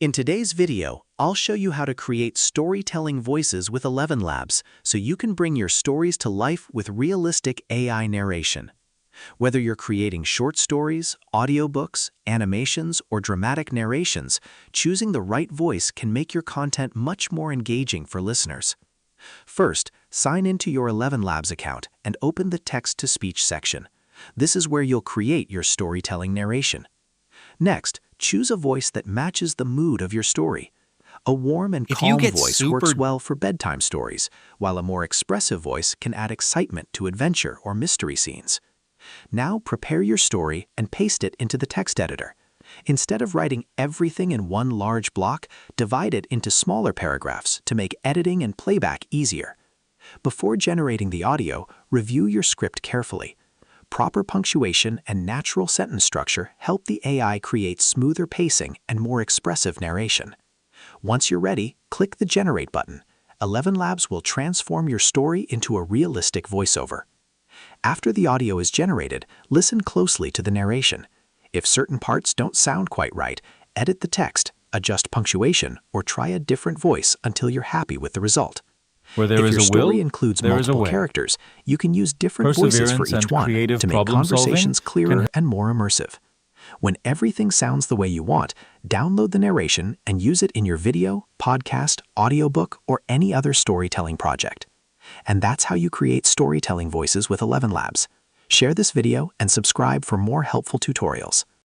In today's video, I'll show you how to create storytelling voices with ElevenLabs so you can bring your stories to life with realistic AI narration. Whether you're creating short stories, audiobooks, animations, or dramatic narrations, choosing the right voice can make your content much more engaging for listeners. First, sign into your ElevenLabs account and open the text-to-speech section. This is where you'll create your storytelling narration. Next, choose a voice that matches the mood of your story. A warm and calm voice works well for bedtime stories, while a more expressive voice can add excitement to adventure or mystery scenes. Now prepare your story and paste it into the text editor. Instead of writing everything in one large block, divide it into smaller paragraphs to make editing and playback easier. Before generating the audio, review your script carefully. Proper punctuation and natural sentence structure help the AI create smoother pacing and more expressive narration. Once you're ready, click the Generate button. ElevenLabs will transform your story into a realistic voiceover. After the audio is generated, listen closely to the narration. If certain parts don't sound quite right, edit the text, adjust punctuation, or try a different voice until you're happy with the result. Where there is a will, if your story includes multiple characters, you can use different voices for each one to make conversations clearer and more immersive. When everything sounds the way you want, download the narration and use it in your video, podcast, audiobook, or any other storytelling project. And that's how you create storytelling voices with ElevenLabs. Share this video and subscribe for more helpful tutorials.